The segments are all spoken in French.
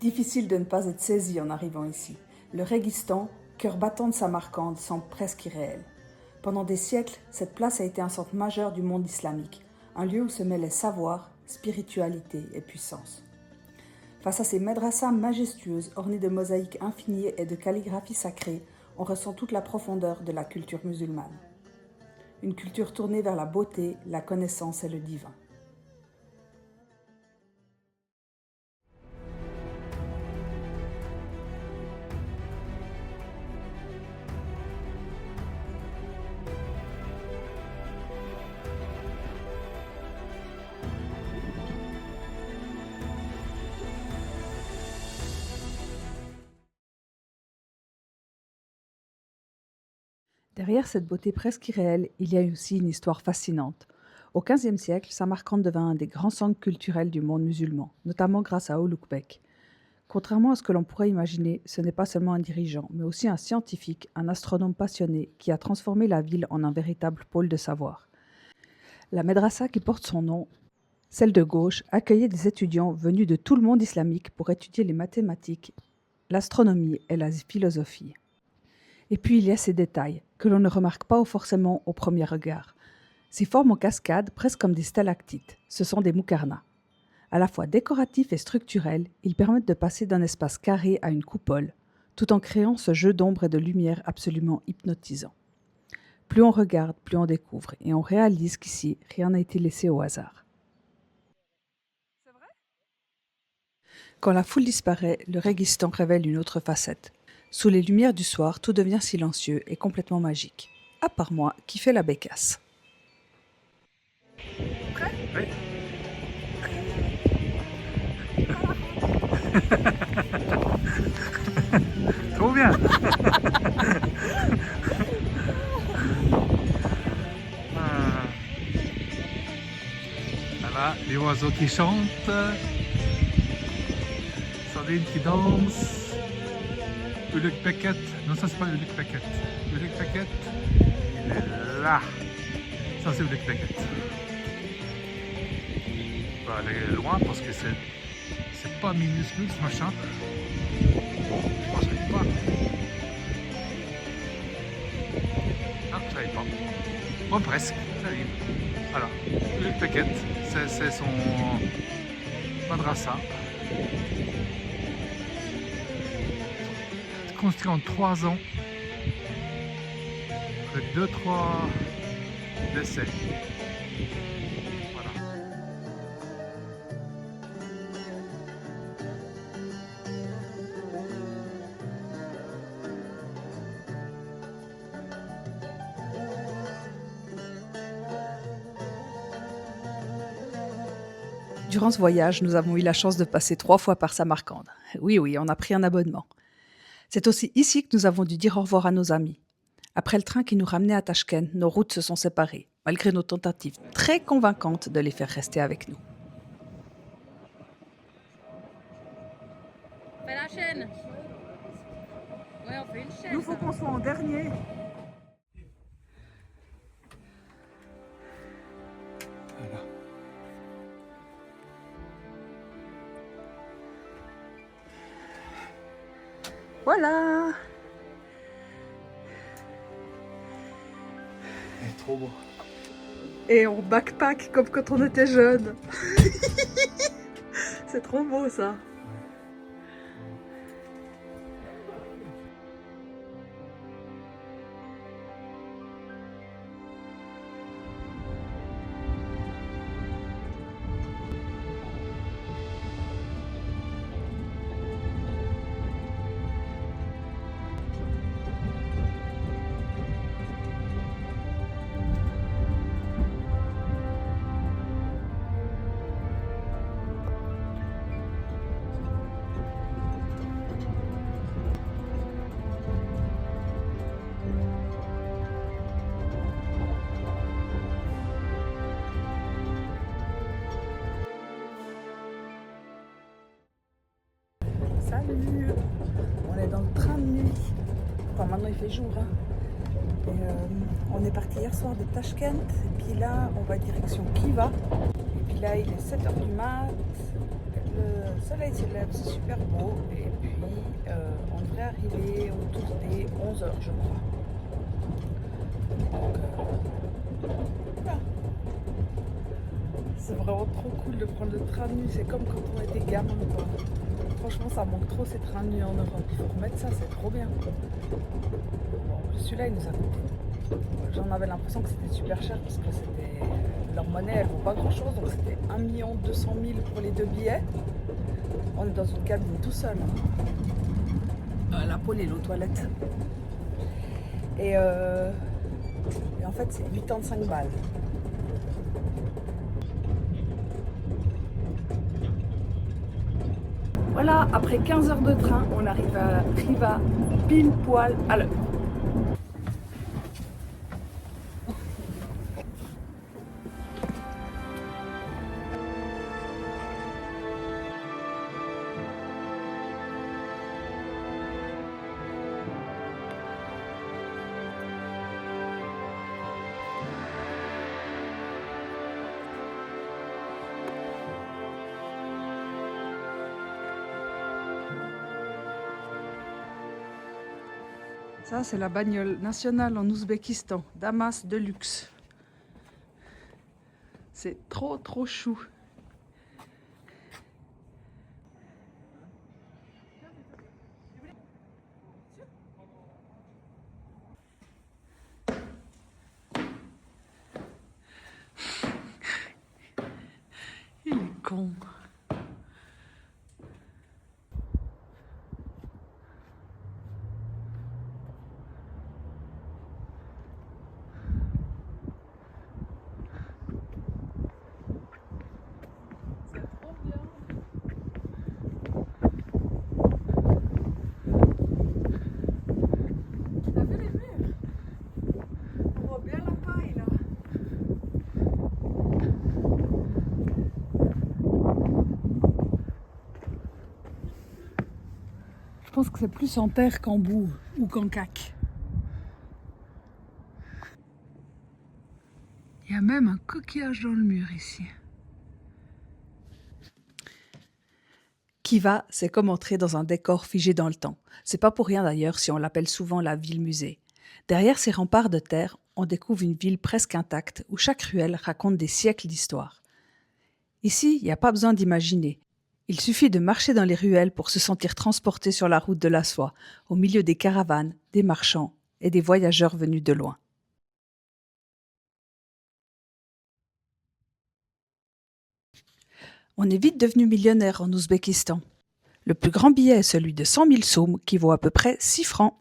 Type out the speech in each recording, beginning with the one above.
Difficile de ne pas être saisi en arrivant ici. Le Réguistan, cœur battant de Samarcande, semble presque irréel. Pendant des siècles, cette place a été un centre majeur du monde islamique, un lieu où se mêlaient savoir, spiritualité et puissance. Face à ces madrassas majestueuses, ornées de mosaïques infinies et de calligraphie sacrée, on ressent toute la profondeur de la culture musulmane. Une culture tournée vers la beauté, la connaissance et le divin. Derrière cette beauté presque irréelle, il y a aussi une histoire fascinante. Au XVe siècle, Samarcande devint un des grands centres culturels du monde musulman, notamment grâce à Ulugh Bek. Contrairement à ce que l'on pourrait imaginer, ce n'est pas seulement un dirigeant, mais aussi un scientifique, un astronome passionné, qui a transformé la ville en un véritable pôle de savoir. La médrassa qui porte son nom, celle de gauche, accueillait des étudiants venus de tout le monde islamique pour étudier les mathématiques, l'astronomie et la philosophie. Et puis il y a ces détails, que l'on ne remarque pas forcément au premier regard. Ces formes en cascade, presque comme des stalactites, ce sont des muqarnas. À la fois décoratifs et structurels, ils permettent de passer d'un espace carré à une coupole, tout en créant ce jeu d'ombre et de lumière absolument hypnotisant. Plus on regarde, plus on découvre, et on réalise qu'ici, rien n'a été laissé au hasard. Quand la foule disparaît, le Réguistan révèle une autre facette. Sous les lumières du soir, tout devient silencieux et complètement magique. À part moi, qui fait la bécasse. Prêt ? Oui. Trop bien. Voilà, les oiseaux qui chantent, Sardine qui danse. Ulugh Becket, non ça c'est pas Ulugh Becket. Ulugh Becket, il est là. Ça c'est Ulugh Becket. On va aller loin parce que c'est pas minuscule ce machin. Bon, je penserais pas. Ah, je savais pas. Bon, presque, ça arrive. Voilà, Ulugh Becket, c'est son madrasa. Construit en 3 ans, avec 2-3 décès. Voilà. Durant ce voyage, nous avons eu la chance de passer 3 fois par Samarcande. Oui, on a pris un abonnement. C'est aussi ici que nous avons dû dire au revoir à nos amis. Après le train qui nous ramenait à Tachkent, nos routes se sont séparées, malgré nos tentatives très convaincantes de les faire rester avec nous. Fais la chaîne. Ouais, on fait une chaîne. Nous, faut qu'on soit en dernier. Voilà. Voilà. Il est trop beau. Et on backpack comme quand on était jeune. C'est trop beau ça. Salut. On est dans le train de nuit. Enfin, maintenant il fait jour. Hein. Et, on est parti hier soir de Tashkent. Et puis là, on va direction Khiva. Et puis là, il est 7h du mat. Le Le soleil se lève, c'est super beau. Et puis, on devrait arriver autour des 11 heures, je crois. Donc, voilà. C'est vraiment trop cool de prendre le train de nuit. C'est comme quand on était gamin, quoi. Franchement, ça manque trop ces trains de nuit en Europe. Il faut remettre ça, c'est trop bien. Bon, en plus, celui-là, il nous a coûté. J'en avais l'impression que c'était super cher parce que c'était leur monnaie, elle vaut pas grand-chose. Donc, c'était 1 200 000 pour les 2 billets. On est dans une cabine tout seul. La pôle et l'eau toilette. Et en fait, c'est 85 balles. Voilà, après 15 heures de train, on arrive à Riva pile poil à l'heure. Ça, c'est la bagnole nationale en Ouzbékistan, Damas de luxe. C'est trop trop chou. Il est con. Je pense que c'est plus en terre qu'en boue ou qu'en cac. Il y a même un coquillage dans le mur ici. Khiva, c'est comme entrer dans un décor figé dans le temps. C'est pas pour rien d'ailleurs si on l'appelle souvent la ville-musée. Derrière ces remparts de terre, on découvre une ville presque intacte où chaque ruelle raconte des siècles d'histoire. Ici, il n'y a pas besoin d'imaginer. Il suffit de marcher dans les ruelles pour se sentir transporté sur la route de la soie, au milieu des caravanes, des marchands et des voyageurs venus de loin. On est vite devenu millionnaire en Ouzbékistan. Le plus grand billet est celui de 100 000 soums qui vaut à peu près 6 francs.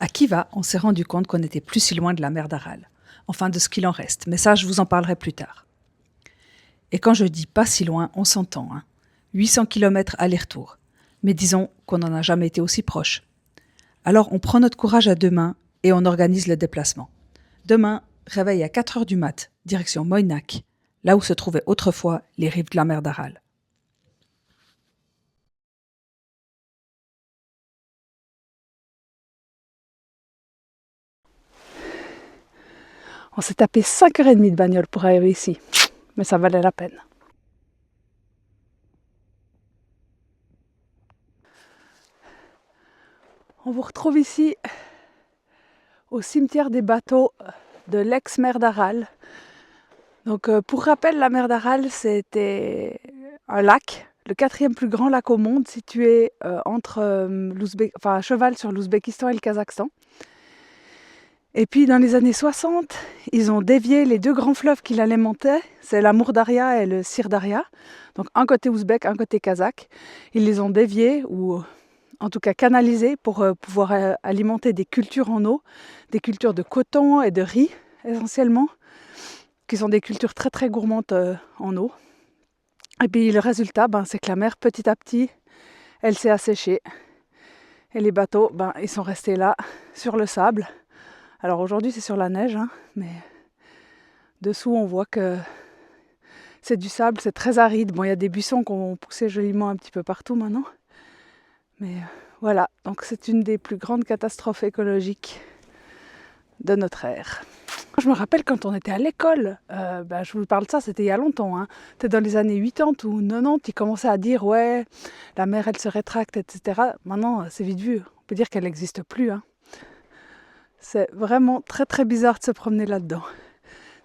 À Khiva, on s'est rendu compte qu'on n'était plus si loin de la mer d'Aral. Enfin, de ce qu'il en reste, mais ça, je vous en parlerai plus tard. Et quand je dis pas si loin, on s'entend. 800 km aller-retour. Mais disons qu'on n'en a jamais été aussi proche. Alors, on prend notre courage à deux mains et on organise le déplacement. Demain, réveil à 4 heures du mat, direction Moynak, là où se trouvaient autrefois les rives de la mer d'Aral. On s'est tapé 5h30 de bagnole pour arriver ici, mais ça valait la peine. On vous retrouve ici au cimetière des bateaux de l'ex-mer d'Aral. Donc, pour rappel, la mer d'Aral, c'était un lac, le 4e plus grand lac au monde, situé à cheval sur l'Ouzbékistan et le Kazakhstan. Et puis dans les années 60, ils ont dévié les deux grands fleuves qui l'alimentaient, c'est la Mourdaria et le Sirdaria, donc un côté ouzbek, un côté kazakh. Ils les ont déviés, ou en tout cas canalisés, pour pouvoir alimenter des cultures en eau, des cultures de coton et de riz essentiellement, qui sont des cultures très très gourmandes en eau. Et puis le résultat, c'est que la mer petit à petit, elle s'est asséchée. Et les bateaux, ils sont restés là, sur le sable. Alors aujourd'hui c'est sur la neige, mais dessous on voit que c'est du sable, c'est très aride. Bon, il y a des buissons qui ont poussé joliment un petit peu partout maintenant. Mais voilà, donc c'est une des plus grandes catastrophes écologiques de notre ère. Je me rappelle quand on était à l'école, je vous parle de ça, c'était il y a longtemps, c'était dans les années 80 ou 90, ils commençaient à dire ouais, la mer elle se rétracte, etc. Maintenant c'est vite vu, on peut dire qu'elle n'existe plus. C'est vraiment très très bizarre de se promener là-dedans,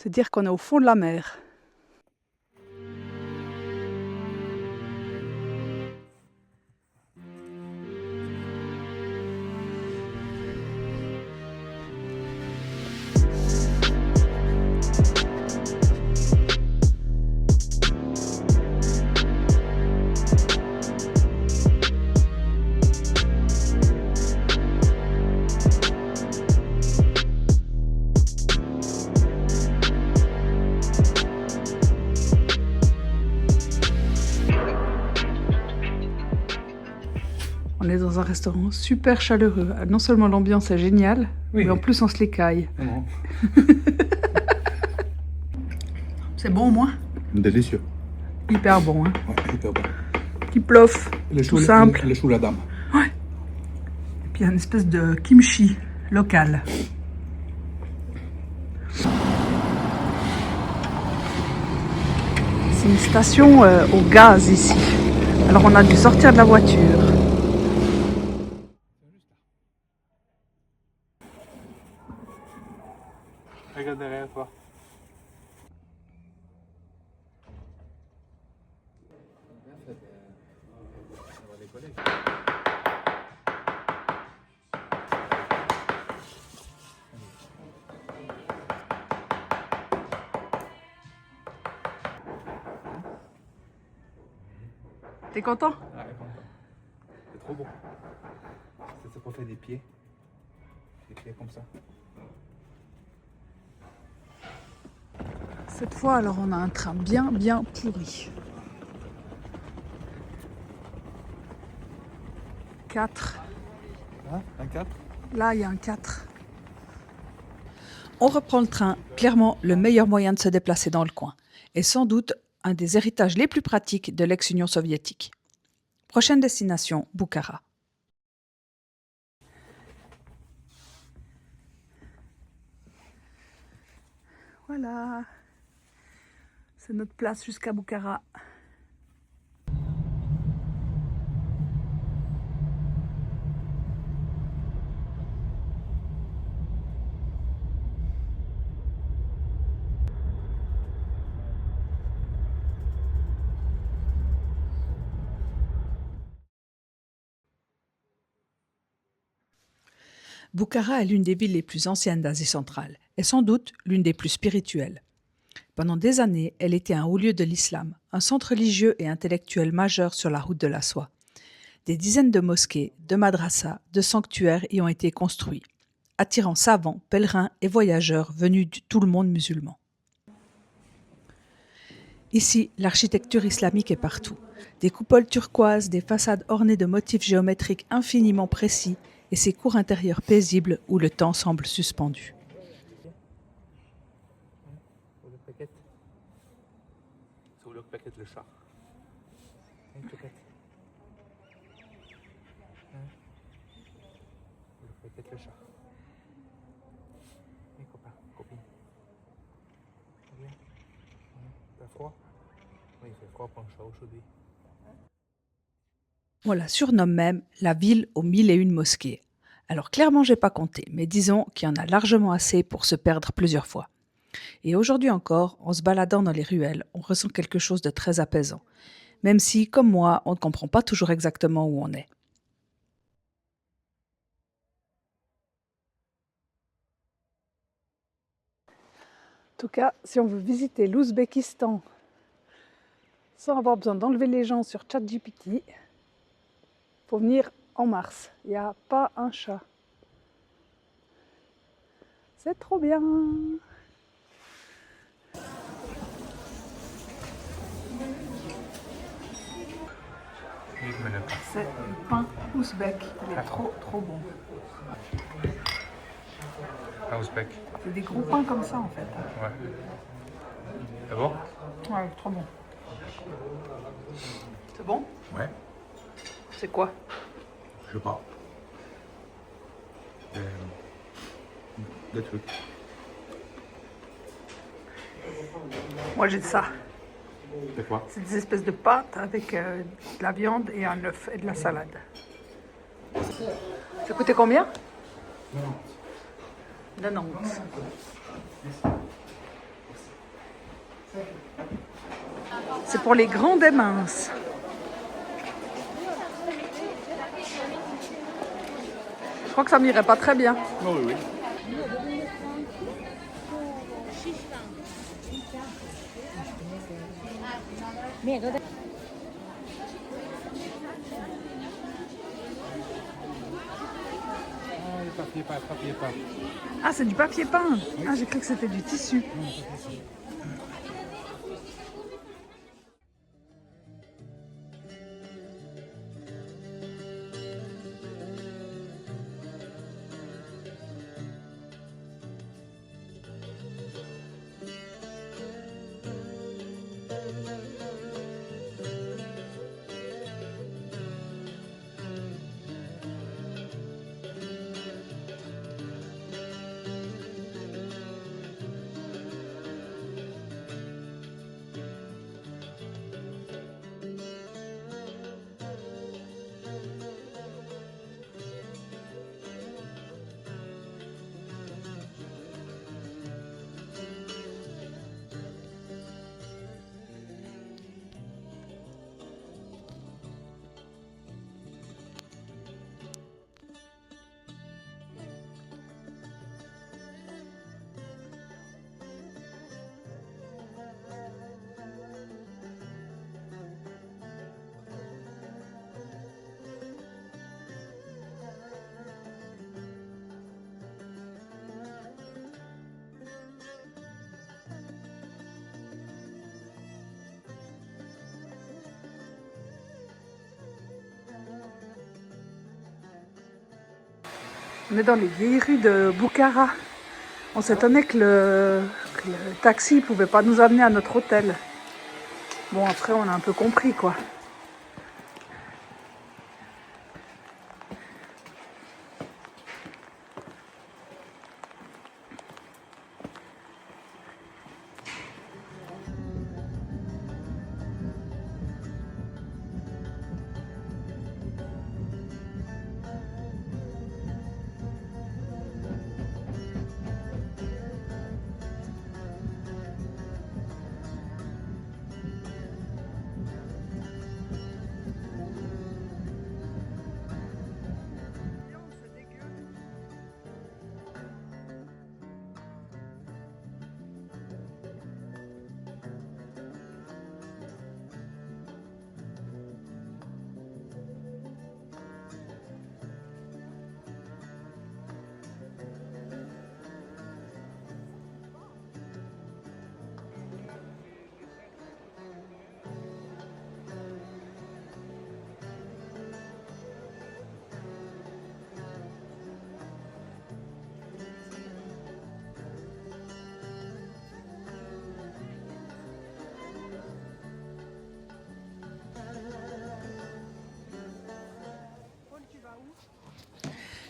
se dire qu'on est au fond de la mer. On est dans un restaurant super chaleureux. Non seulement l'ambiance est géniale, Oui. mais en plus on se l'écaille. Non. C'est bon au moins? Délicieux. Hyper bon, Ouais, hyper bon. Petit plof, tout simple. Le chou la dame. Ouais. Et puis une espèce de kimchi local. C'est une station au gaz ici. Alors on a dû sortir de la voiture. Regarde derrière toi. T'es content? Ah, c'est trop beau. C'est pour faire des pieds. Des pieds comme ça. Cette fois, alors, on a un train bien pourri. 4. Ah, un 4. Là, il y a un 4. On reprend le train, clairement le meilleur moyen de se déplacer dans le coin. Et sans doute un des héritages les plus pratiques de l'ex-Union soviétique. Prochaine destination, Bukhara. Voilà. C'est notre place jusqu'à Bukhara. Bukhara est l'une des villes les plus anciennes d'Asie centrale et sans doute l'une des plus spirituelles. Pendant des années, elle était un haut lieu de l'islam, un centre religieux et intellectuel majeur sur la route de la soie. Des dizaines de mosquées, de madrasas, de sanctuaires y ont été construits, attirant savants, pèlerins et voyageurs venus de tout le monde musulman. Ici, l'architecture islamique est partout. Des coupoles turquoises, des façades ornées de motifs géométriques infiniment précis et ces cours intérieurs paisibles où le temps semble suspendu. C'est le paquet le chat. Le paquet le chat. Les copains, copines. T'as froid? Oui, il fait froid pour un chat aujourd'hui. On la surnomme même la ville aux 1001 mosquées. Alors clairement, j'ai pas compté, mais disons qu'il y en a largement assez pour se perdre plusieurs fois. Et aujourd'hui encore, en se baladant dans les ruelles, on ressent quelque chose de très apaisant. Même si, comme moi, on ne comprend pas toujours exactement où on est. tout cas, si on veut visiter l'Ouzbékistan sans avoir besoin d'enlever les gens sur ChatGPT, il faut venir en mars. Il n'y a pas un chat. C'est trop bien. C'est le pain ouzbek. Il est trop bon. Un ouzbek. C'est des gros pains comme ça en fait. Ouais. Ah bon? Ouais, trop bon. C'est bon? Ouais, C'est quoi? je sais pas. Des trucs. Moi j'ai de ça. C'est quoi? C'est des espèces de pâtes avec de la viande et un œuf et de la salade. Ça coûtait combien? 90. C'est pour les grandes et minces. Je crois que ça m'irait pas très bien. Oh oui, oui. Papier peint. Ah, c'est du papier peint. Ah, j'ai cru que c'était du tissu. On est dans les vieilles rues de Boukhara. On s'étonnait que le taxi ne pouvait pas nous amener à notre hôtel. Bon, après, on a un peu compris, quoi.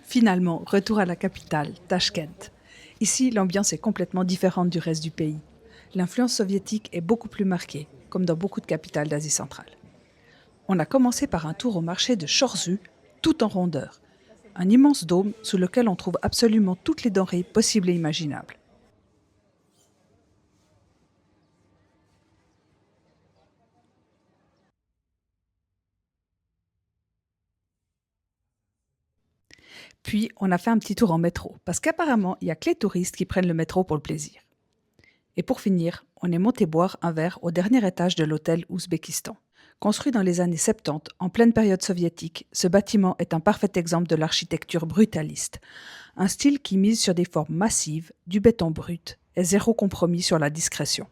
Finalement, retour à la capitale, Tachkent. Ici, l'ambiance est complètement différente du reste du pays. L'influence soviétique est beaucoup plus marquée, comme dans beaucoup de capitales d'Asie centrale. On a commencé par un tour au marché de Chorzu, tout en rondeur. Un immense dôme sous lequel on trouve absolument toutes les denrées possibles et imaginables. Puis, on a fait un petit tour en métro, parce qu'apparemment, il n'y a que les touristes qui prennent le métro pour le plaisir. Et pour finir, on est monté boire un verre au dernier étage de l'hôtel Ouzbékistan. Construit dans les années 70, en pleine période soviétique, ce bâtiment est un parfait exemple de l'architecture brutaliste. Un style qui mise sur des formes massives, du béton brut et zéro compromis sur la discrétion.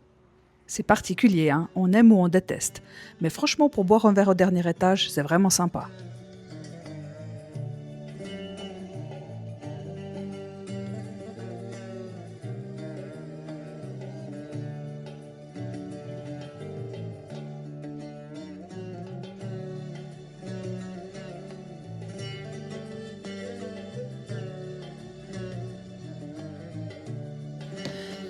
C'est particulier, hein, on aime ou on déteste. Mais franchement, pour boire un verre au dernier étage, c'est vraiment sympa.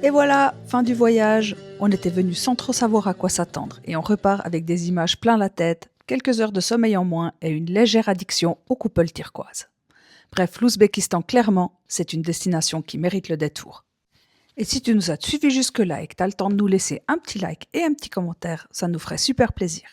Et voilà, fin du voyage. On était venu sans trop savoir à quoi s'attendre et on repart avec des images plein la tête, quelques heures de sommeil en moins et une légère addiction aux couples turquoises. Bref, l'Ouzbékistan, clairement, c'est une destination qui mérite le détour. Et si tu nous as suivis jusque-là et que tu as le temps de nous laisser un petit like et un petit commentaire, ça nous ferait super plaisir.